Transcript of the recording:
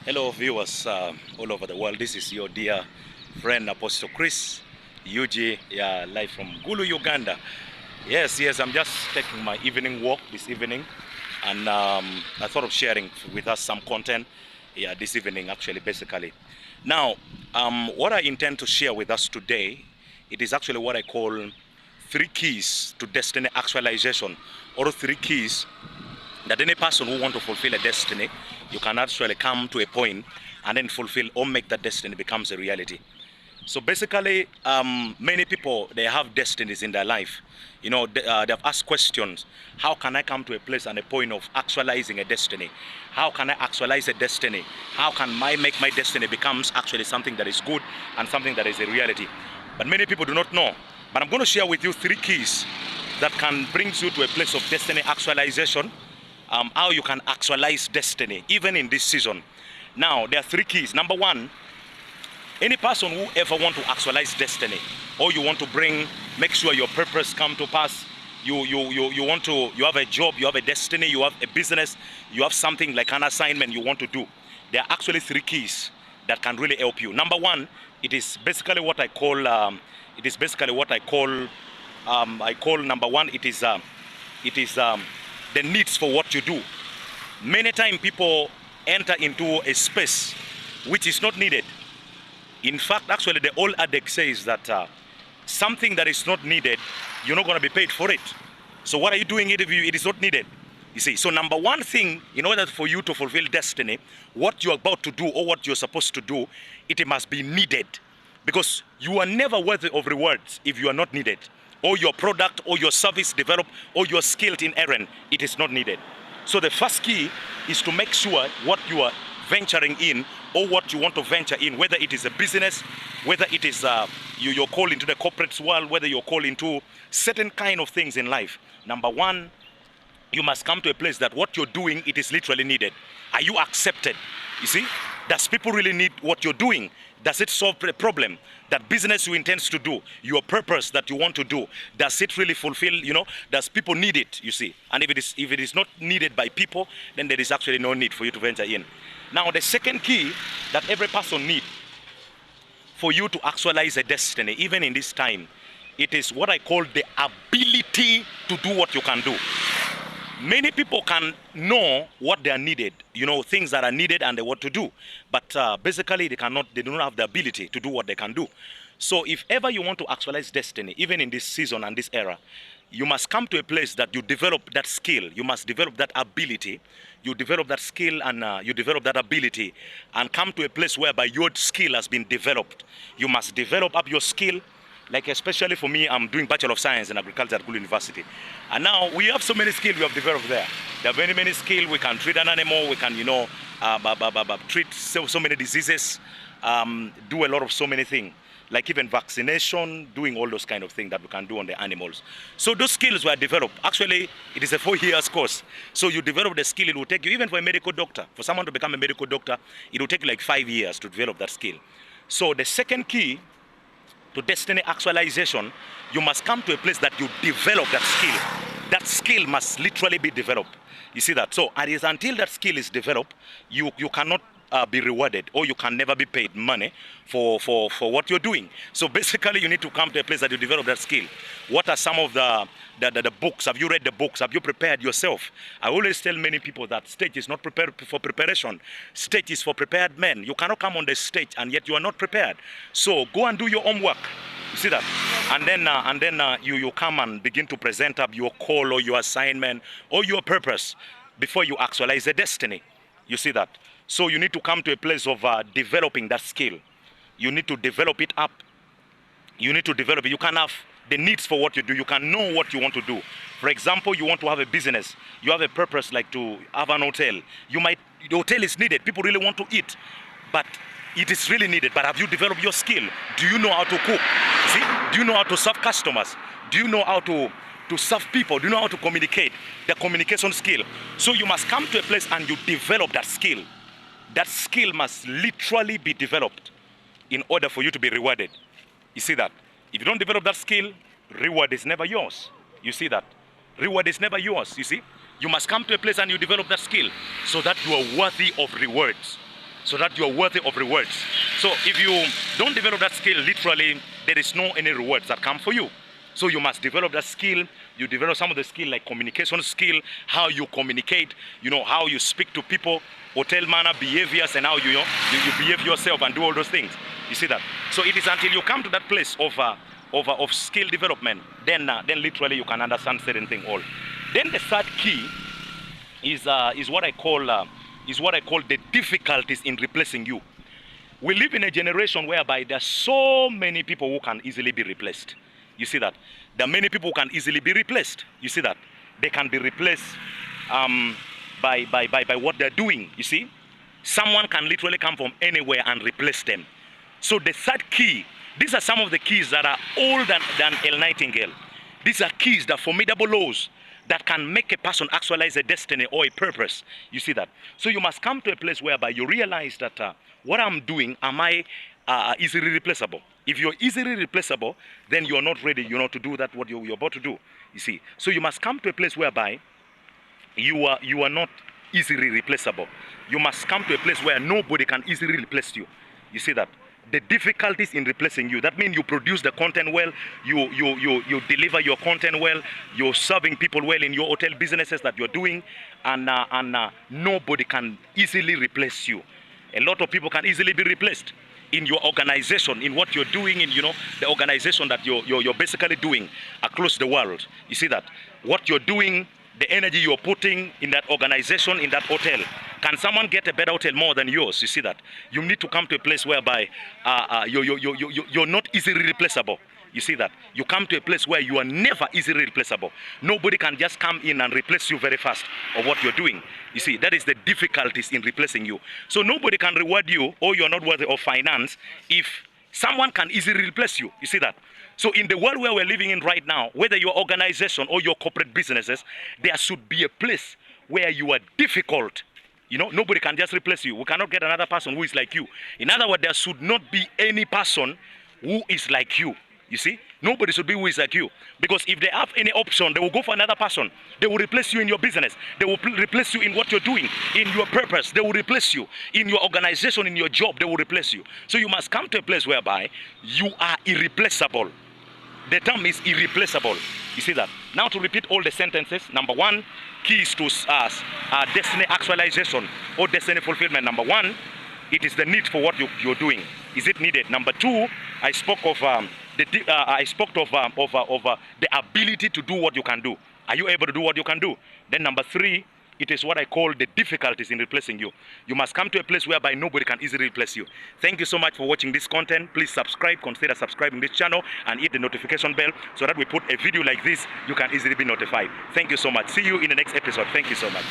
Hello viewers all over the world. This is your dear friend Apostle Chris UG, yeah, live from Gulu, Uganda. Yes, I'm just taking my evening walk this evening, and I thought of sharing with us some content, yeah, this evening actually, basically. Now, what I intend to share with us today, it is actually what I call three keys to destiny actualization, or three keys that any person who want to fulfill a destiny, you can actually come to a point and then fulfill or make that destiny becomes a reality. So basically, many people, they have destinies in their life. You know, they've asked questions. How can I come to a place and a point of actualizing a destiny? How can I actualize a destiny? How can I make my destiny becomes actually something that is good and something that is a reality? But many people do not know. But I'm going to share with you three keys that can bring you to a place of destiny actualization, how you can actualize destiny even in this season. Now there are three keys. Number one, any person who ever want to actualize destiny, or you want to make sure your purpose come to pass, you have a job, you have a destiny, you have a business, you have something like an assignment you want to do, there are actually three keys that can really help you. Number one, it is basically what I call number one, it is the needs for what you do. Many times people enter into a space which is not needed. In fact, actually, the old adage says that something that is not needed, you're not going to be paid for it. So what are you doing if it is not needed? You see, so number one thing, in order for you to fulfill destiny, what you're about to do or what you're supposed to do, it must be needed. Because you are never worthy of rewards if you are not needed. Or your product or your service developed or your skilled in errand, it is not needed. So the first key is to make sure what you are venturing in or what you want to venture in, whether it is a business, whether it is you're called into the corporate world, whether you're called into certain kind of things in life. Number one, you must come to a place that what you're doing, it is literally needed. Are you accepted? You see, does people really need what you're doing? Does it solve a problem? That business you intend to do, your purpose that you want to do, does it really fulfill, does people need it, you see? And if it is not needed by people, then there is actually no need for you to venture in. Now, the second key that every person needs for you to actualize a destiny, even in this time, it is what I call the ability to do what you can do. Many people can know what they are needed, things that are needed and they want to do. But basically, they do not have the ability to do what they can do. So if ever you want to actualize destiny, even in this season and this era, you must come to a place that you develop that skill. You must develop that ability. You develop that skill and you develop that ability and come to a place whereby your skill has been developed. You must develop up your skill. Like especially for me, I'm doing Bachelor of Science in Agriculture at Gulu University. And now we have so many skills we have developed there. There are very many skills. We can treat an animal, we can, treat so many diseases, do a lot of so many things. Like even vaccination, doing all those kind of things that we can do on the animals. So those skills were developed. Actually, it is a 4 years course. So you develop the skill, it will take you, even for a medical doctor, for someone to become a medical doctor, it will take you like 5 years to develop that skill. So the second key to destiny actualization, you must come to a place that you develop that skill. That skill must literally be developed. You see that? So it is until that skill is developed, you cannot be rewarded, or you can never be paid money for what you're doing. So basically, you need to come to a place that you develop that skill. What are some of the books? Have you read the books? Have you prepared yourself? I always tell many people that stage is not prepared for preparation. Stage is for prepared men. You cannot come on the stage and yet you are not prepared. So go and do your homework. You see that? And then you come and begin to present up your call or your assignment or your purpose before you actualize the destiny. You see that? So you need to come to a place of developing that skill. You need to develop it up. You need to develop it. You can have the needs for what you do. You can know what you want to do. For example, you want to have a business. You have a purpose like to have an hotel. The hotel is needed. People really want to eat. But it is really needed. But have you developed your skill? Do you know how to cook? See? Do you know how to serve customers? Do you know how to serve people? Do you know how to communicate? The communication skill. So you must come to a place and you develop that skill. That skill must literally be developed in order for you to be rewarded. You see that? If you don't develop that skill, reward is never yours. You see that? Reward is never yours, you see? You must come to a place and you develop that skill so that you are worthy of rewards. so that you are worthy of rewards. So if you don't develop that skill, literally, there is no any rewards that come for you. So you must develop that skill. You develop some of the skill like communication skill, how you communicate, how you speak to people, hotel manner, behaviors, and how you behave yourself and do all those things. You see that? So it is until you come to that place of skill development, then literally you can understand certain thing all. Then the third key is what I call the difficulties in replacing you. We live in a generation whereby there are so many people who can easily be replaced. You see that? There are many people who can easily be replaced. You see that? They can be replaced by what they're doing. You see? Someone can literally come from anywhere and replace them. So the third key, these are some of the keys that are older than El Nightingale. These are keys, that formidable laws that can make a person actualize a destiny or a purpose. You see that? So you must come to a place whereby you realize that what I'm doing, am I easily replaceable? If you're easily replaceable, then you're not ready, to do that what you're about to do. You see? So you must come to a place whereby you are not easily replaceable. You must come to a place where nobody can easily replace you. You see that? The difficulties in replacing you, that means you produce the content well, you deliver your content well, you're serving people well in your hotel businesses that you're doing, and nobody can easily replace you. A lot of people can easily be replaced in your organization, in what you're doing, in the organization that you're basically doing across the world. You see that? What you're doing, the energy you're putting in that organization, in that hotel. Can someone get a better hotel more than yours? You see that? You need to come to a place whereby you're not easily replaceable. You see that? You come to a place where you are never easily replaceable. Nobody can just come in and replace you very fast of what you're doing. You see, that is the difficulties in replacing you. So nobody can reward you, or you're not worthy of finance, if someone can easily replace you. You see that? So in the world where we're living in right now, whether your organization or your corporate businesses, there should be a place where you are difficult. Nobody can just replace you. We cannot get another person who is like you. In other words, there should not be any person who is like you. You see? Nobody should be who is like you. Because if they have any option, they will go for another person. They will replace you in your business. They will replace you in what you're doing, in your purpose. They will replace you. In your organization, in your job, they will replace you. So you must come to a place whereby you are irreplaceable. The term is irreplaceable. You see that? Now to repeat all the sentences. Number one, keys to destiny actualization or destiny fulfillment. Number one, it is the need for what you're doing. Is it needed? Number two, I spoke of the ability to do what you can do. Are you able to do what you can do? Then number three, it is what I call the difficulties in replacing you. You must come to a place whereby nobody can easily replace you. Thank you so much for watching this content. Please subscribe, consider subscribing this channel, and hit the notification bell so that we put a video like this, you can easily be notified. Thank you so much. See you in the next episode. Thank you so much.